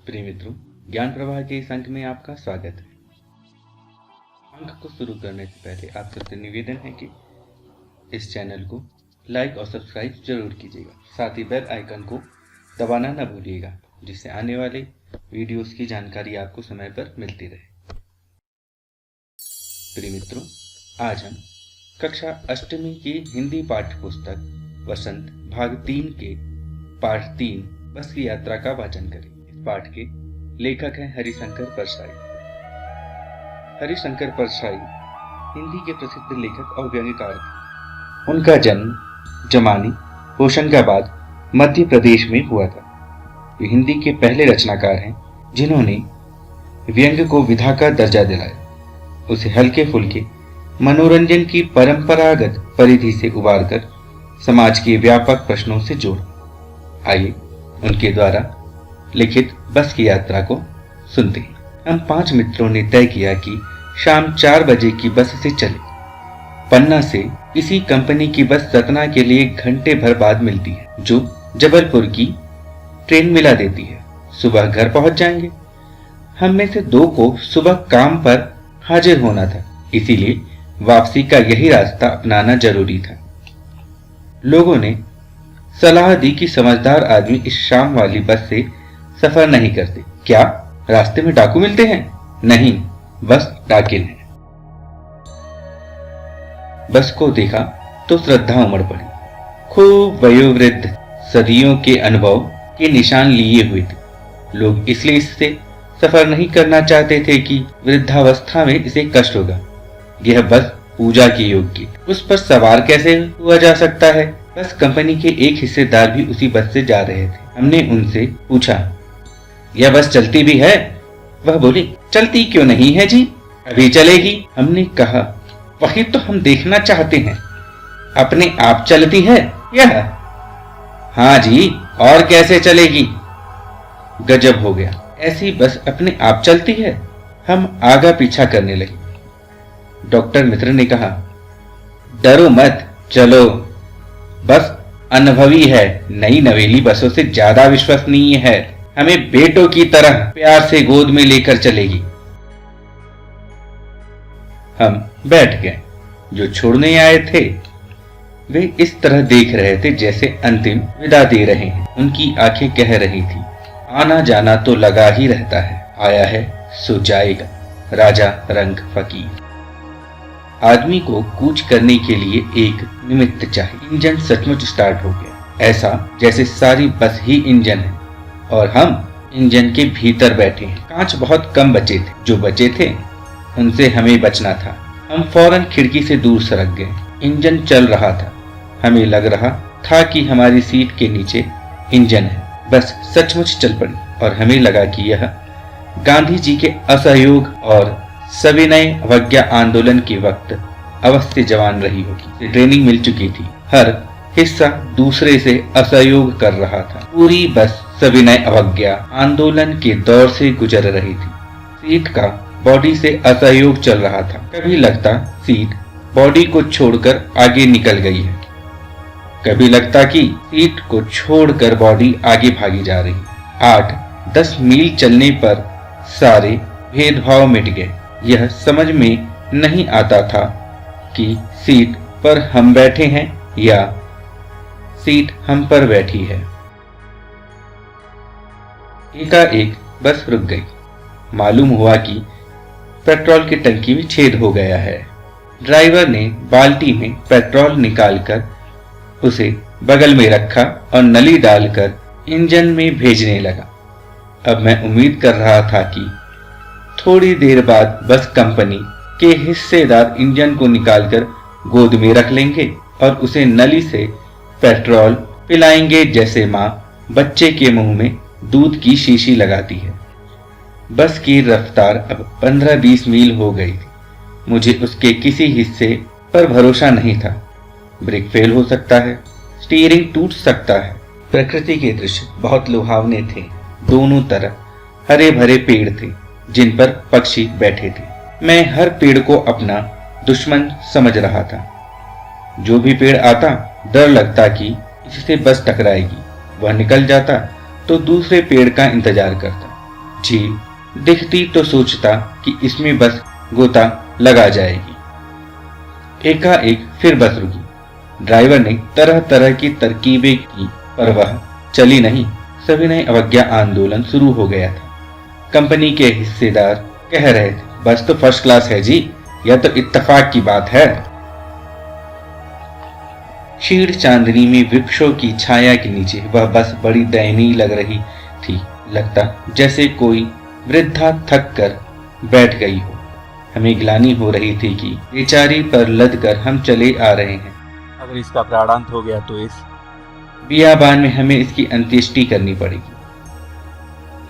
प्रिय मित्रों, ज्ञान प्रवाह के इस अंक में आपका स्वागत है। अंक को शुरू करने से पहले आप सबसे निवेदन है कि इस चैनल को लाइक और सब्सक्राइब जरूर कीजिएगा। साथ ही बेल आइकन को दबाना न भूलिएगा, जिससे आने वाले वीडियोस की जानकारी आपको समय पर मिलती रहे। प्रिय मित्रों, आज हम कक्षा 8वीं की हिंदी पाठ्य पुस्तक वसंत भाग 3 के पाठ 3 बस की यात्रा का वाचन करें। इस पाठ के लेखक हैं हरिशंकर परसाई। हरिशंकर परसाई हिंदी के प्रसिद्ध लेखक और व्यंग्यकार थे। उनका जन्म जमानी होशंगाबाद मध्य प्रदेश में हुआ था। वे हिंदी के पहले रचनाकार हैं जिन्होंने व्यंग्य को विधा का दर्जा दिलाया, उसे हल्के फुल्के मनोरंजन की परंपरागत परिधि से उबारकर समाज के व्यापक प्रश्नों से जोड़ा। आइए उनके द्वारा लिखित बस की यात्रा को सुनते हैं। हम 5 मित्रों ने तय किया कि शाम 4 बजे की बस से चले। पन्ना से इसी कंपनी की बस सतना के लिए घंटे भर बाद मिलती है, जो जबलपुर की ट्रेन मिला देती है। सुबह घर पहुंच जाएंगे। हम में से 2 को सुबह काम पर हाजिर होना था, इसीलिए वापसी का यही रास्ता अपनाना जरूरी था। लोगों ने सलाह दी कि समझदार आदमी इस शाम वाली बस से सफर नहीं करते। क्या रास्ते में डाकू मिलते हैं? नहीं, बस डाकिन है। बस को देखा तो श्रद्धा उमड़ पड़ी। खूब वयोवृद्ध, सदियों के अनुभव के निशान लिए हुए थे। लोग इसलिए इससे सफर नहीं करना चाहते थे कि वृद्धावस्था में इसे कष्ट होगा। यह बस पूजा के योग्य, उस पर सवार कैसे हुआ जा सकता है? बस कंपनी के एक हिस्सेदार भी उसी बस से जा रहे थे। हमने उनसे पूछा, यह बस चलती भी है? वह बोली, चलती क्यों नहीं है जी, अभी चलेगी। हमने कहा, वही तो हम देखना चाहते हैं, अपने आप चलती है यह? हाँ जी, और कैसे चलेगी? गजब हो गया, ऐसी बस अपने आप चलती है। हम आगा पीछा करने लगे। डॉक्टर मित्र ने कहा, डरो मत, चलो, बस अनुभवी है, नई नवेली बसों से ज्यादा विश्वसनीय है, हमें बेटों की तरह प्यार से गोद में लेकर चलेगी। हम बैठ गए। जो छोड़ने आए थे वे इस तरह देख रहे थे जैसे अंतिम विदा दे रहे हैं। उनकी आंखें कह रही थी, आना जाना तो लगा ही रहता है, आया है सो जाएगा, राजा रंग फकीर। आदमी को कूच करने के लिए एक निमित्त चाहिए। इंजन सचमुच स्टार्ट हो गया, ऐसा जैसे सारी बस ही इंजन है और हम इंजन के भीतर बैठे हैं। कांच बहुत कम बचे थे, जो बचे थे उनसे हमें बचना था। हम फौरन खिड़की से दूर सरक गए। इंजन चल रहा था। हमें लग रहा था कि हमारी सीट के नीचे इंजन है। बस सचमुच चल पड़ी और हमें लगा कि यह गांधी जी के असहयोग और सविनय अवज्ञा आंदोलन के वक्त अवस्थी जवान रही होगी। ट्रेनिंग मिल चुकी थी, हर हिस्सा दूसरे से असहयोग कर रहा था। पूरी बस सविनय अवज्ञा आंदोलन के दौर से गुजर रही थी। सीट का बॉडी से असहयोग चल रहा था। कभी लगता सीट बॉडी को छोड़कर आगे निकल गई है, कभी लगता कि सीट को छोड़कर बॉडी आगे भागी जा रही। 8-10 मील चलने पर सारे भेदभाव मिट गए। यह समझ में नहीं आता था कि सीट पर हम बैठे हैं या सीट हम पर बैठी है। एकाएक बस रुक गई। मालूम हुआ कि पेट्रोल की टंकी में छेद हो गया है। ड्राइवर ने बाल्टी में पेट्रोल निकालकर उसे बगल में रखा और नली डालकर इंजन में भेजने लगा। अब मैं उम्मीद कर रहा था कि थोड़ी देर बाद बस कंपनी के हिस्सेदार इंजन को निकालकर गोद में रख लेंगे और उसे नली से पेट्रोल पिलाएंगे, जैसे माँ बच्चे के मुंह में दूध की शीशी लगाती है। बस की रफ्तार अब 15-20 मील हो गई थी। मुझे उसके किसी हिस्से पर भरोसा नहीं था। ब्रेक फेल हो सकता है, स्टीयरिंग टूट सकता है। प्रकृति के दृश्य बहुत लुभावने थे। दोनों तरफ हरे भरे पेड़ थे जिन पर पक्षी बैठे थे। मैं हर पेड़ को अपना दुश्मन समझ रहा था। जो भी पेड़ आता डर लगता कि इससे बस टकराएगी। वह निकल जाता तो दूसरे पेड़ का इंतजार करता। झील दिखती तो सोचता कि इसमें बस गोता लगा जाएगी। एकाएक फिर बस रुकी। ड्राइवर ने तरह तरह की तरकीबें की पर वह चली नहीं। सविनय अवज्ञा आंदोलन शुरू हो गया था। कंपनी के हिस्सेदार कह रहे थे, बस तो फर्स्ट क्लास है जी, यह तो इत्तेफाक की बात है। क्षीण चांदनी में वृक्षों की छाया के नीचे वह बस बड़ी दयनीय लग रही थी। लगता जैसे कोई वृद्धा थक कर बैठ गई हो। हमें ग्लानि हो रही थी कि बेचारी पर लदकर हम चले आ रहे हैं। अगर इसका प्राणांत हो गया तो इस बियाबान में हमें इसकी अंत्येष्टि करनी पड़ेगी।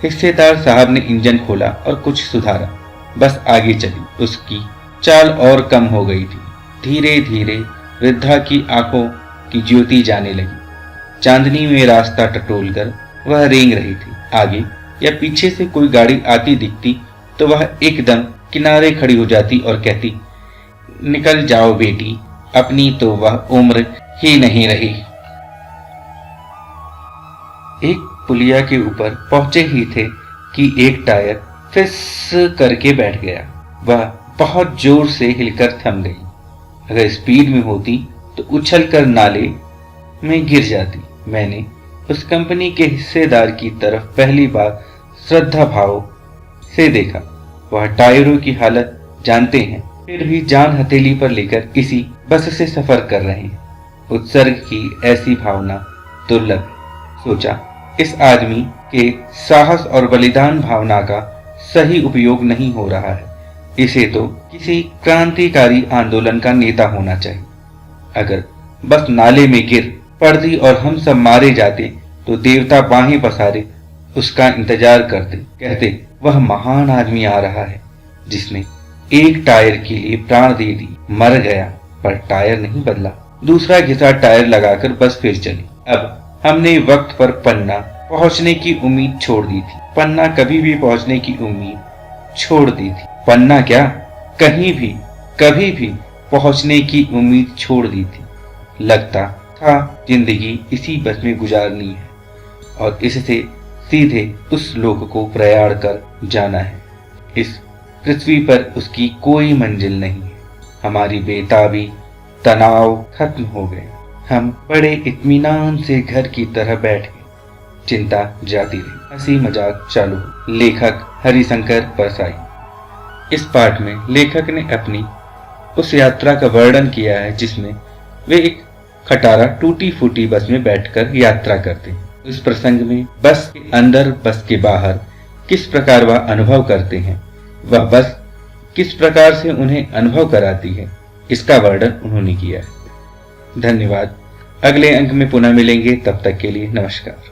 हिस्सेदार साहब ने इंजन खोला और कुछ सुधारा। बस आगे चली। उसकी चाल और कम हो गई थी। धीरे धीरे वृद्धा की आंखों की ज्योति जाने लगी। चांदनी में रास्ता टटोलकर वह रेंग रही थी। आगे या पीछे से कोई गाड़ी आती दिखती तो वह एकदम किनारे खड़ी हो जाती और कहती, निकल जाओ बेटी, अपनी तो वह उम्र ही नहीं रही। एक पुलिया के ऊपर पहुंचे ही थे कि एक टायर फिस करके बैठ गया। वह बहुत जोर से हिलकर थम गई। अगर स्पीड में होती तो उछलकर नाले में गिर जाती। मैंने उस कंपनी के हिस्सेदार की तरफ पहली बार श्रद्धा भाव से देखा। वह टायरों की हालत जानते हैं, फिर भी जान हथेली पर लेकर इसी बस से सफर कर रहे हैं। उत्सर्ग की ऐसी भावना दुर्लभ। सोचा, इस आदमी के साहस और बलिदान भावना का सही उपयोग नहीं हो रहा है। इसे तो किसी क्रांतिकारी आंदोलन का नेता होना चाहिए। अगर बस नाले में गिर पड़ती और हम सब मारे जाते तो देवता बाहें पसारे उसका इंतजार करते, कहते वह महान आदमी आ रहा है जिसने एक टायर के लिए प्राण दे दी। मर गया पर टायर नहीं बदला। दूसरा घिसा टायर लगाकर बस फिर चली। अब हमने वक्त पर पन्ना पहुंचने की उम्मीद छोड़ दी थी। पन्ना कभी भी पहुंचने की उम्मीद छोड़ दी थी। पन्ना क्या, कहीं भी कभी भी पहुंचने की उम्मीद छोड़ दी थी। लगता था जिंदगी इसी बस में गुजारनी है और इससे सीधे उस लोक को प्रयाण कर जाना है। इस पृथ्वी पर उसकी कोई मंजिल नहीं है। हमारी बेताबी तनाव खत्म हो गए। हम बड़े इत्मीनान से घर की तरह बैठ गए। चिंता जाती रही, हंसी मजाक चालू। लेखक हरिशंकर परसाई। इस पाठ में लेखक ने अपनी उस यात्रा का वर्णन किया है जिसमें वे एक खटारा टूटी फूटी बस में बैठकर यात्रा करते हैं। इस प्रसंग में बस के अंदर बस के बाहर किस प्रकार वह अनुभव करते हैं, वह बस किस प्रकार से उन्हें अनुभव कराती है, इसका वर्णन उन्होंने किया है। धन्यवाद। अगले अंक में पुनः मिलेंगे, तब तक के लिए नमस्कार।